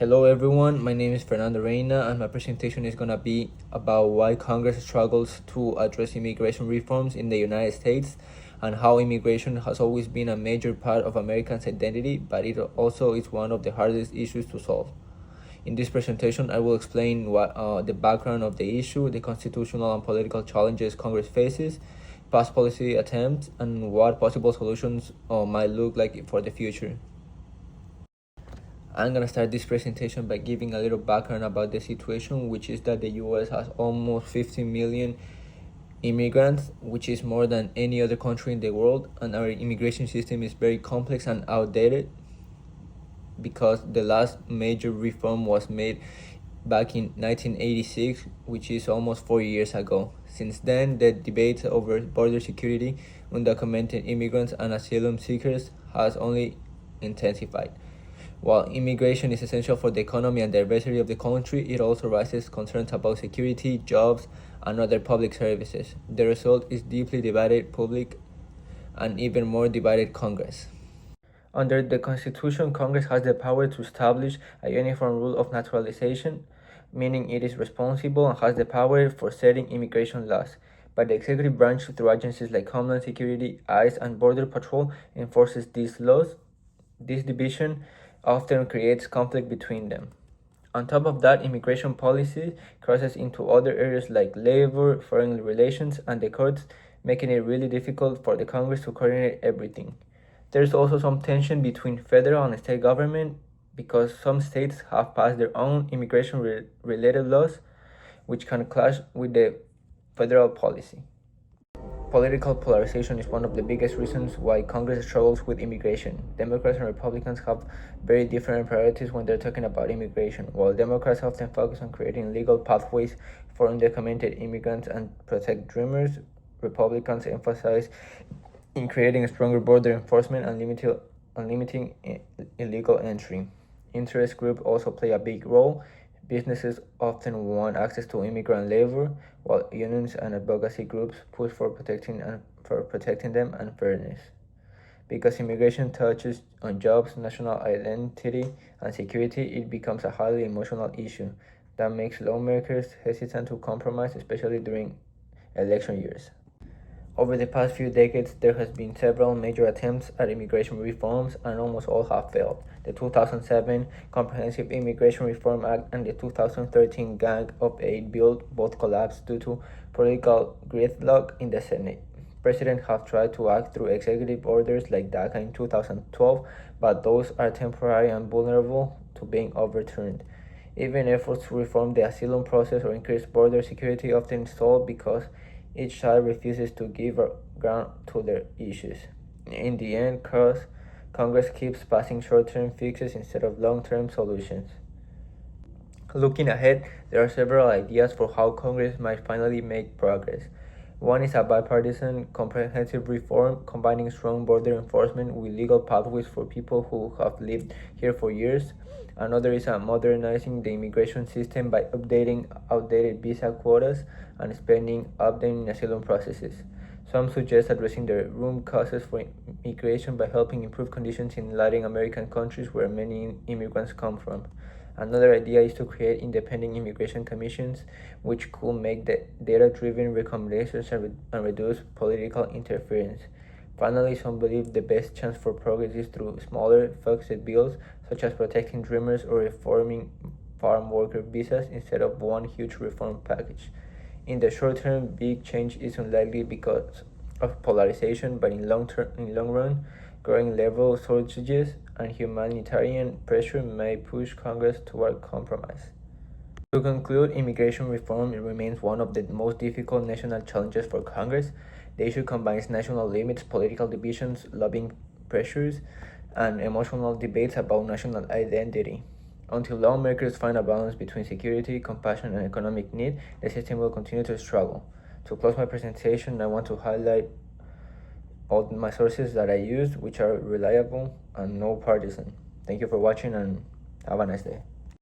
Hello everyone, my name is Fernando Reina and my presentation is going to be about why Congress struggles to address immigration reforms in the United States and how immigration has always been a major part of Americans' identity, but it also is one of the hardest issues to solve. In this presentation, I will explain the background of the issue, the constitutional and political challenges Congress faces, past policy attempts, and what possible solutions might look like for the future. I'm gonna start this presentation by giving a little background about the situation, which is that the US has almost 50 million immigrants, which is more than any other country in the world, and our immigration system is very complex and outdated because the last major reform was made back in 1986, which is almost 4 years ago. Since then, the debate over border security, undocumented immigrants, and asylum seekers has only intensified. While immigration is essential for the economy and diversity of the country, it also raises concerns about security, jobs, and other public services. The result is deeply divided public and even more divided Congress. Under the Constitution, Congress has the power to establish a uniform rule of naturalization, meaning it is responsible and has the power for setting immigration laws. But the executive branch, through agencies like Homeland Security, ICE, and Border Patrol, enforces these laws. This division often creates conflict between them. On top of that, immigration policy crosses into other areas like labor, foreign relations, and the courts, making it really difficult for the Congress to coordinate everything. There's also some tension between federal and state government because some states have passed their own immigration-related laws, which can clash with the federal policy. Political polarization is one of the biggest reasons why Congress struggles with immigration. Democrats and Republicans have very different priorities when they're talking about immigration. While Democrats often focus on creating legal pathways for undocumented immigrants and protect dreamers, Republicans emphasize in creating a stronger border enforcement and limiting illegal entry. Interest groups also play a big role. Businesses often want access to immigrant labor, while unions and advocacy groups push for protecting them and fairness. Because immigration touches on jobs, national identity, and security, it becomes a highly emotional issue that makes lawmakers hesitant to compromise, especially during election years. Over the past few decades, there has been several major attempts at immigration reforms, and almost all have failed. The 2007 Comprehensive Immigration Reform Act and the 2013 Gang of Eight bill both collapsed due to political gridlock in the Senate. Presidents have tried to act through executive orders like DACA in 2012, but those are temporary and vulnerable to being overturned. Even efforts to reform the asylum process or increase border security often stall because each side refuses to give ground to their issues. In the end, Congress keeps passing short-term fixes instead of long-term solutions. Looking ahead, there are several ideas for how Congress might finally make progress. One is a bipartisan comprehensive reform combining strong border enforcement with legal pathways for people who have lived here for years. Another is modernizing the immigration system by updating outdated visa quotas and spending updating asylum processes. Some suggest addressing the root causes for immigration by helping improve conditions in Latin American countries where many immigrants come from. Another idea is to create independent immigration commissions, which could make data-driven recommendations and reduce political interference. Finally, some believe the best chance for progress is through smaller, focused bills, such as protecting dreamers or reforming farm worker visas instead of one huge reform package. In the short term, big change is unlikely because of polarization, but in long run, growing labor shortages and humanitarian pressure may push Congress toward compromise. To conclude, immigration reform remains one of the most difficult national challenges for Congress. The issue combines national limits, political divisions, lobbying pressures, and emotional debates about national identity. Until lawmakers find a balance between security, compassion, and economic need, the system will continue to struggle. To close my presentation, I want to highlight all my sources that I use, which are reliable and no partisan. Thank you for watching and have a nice day.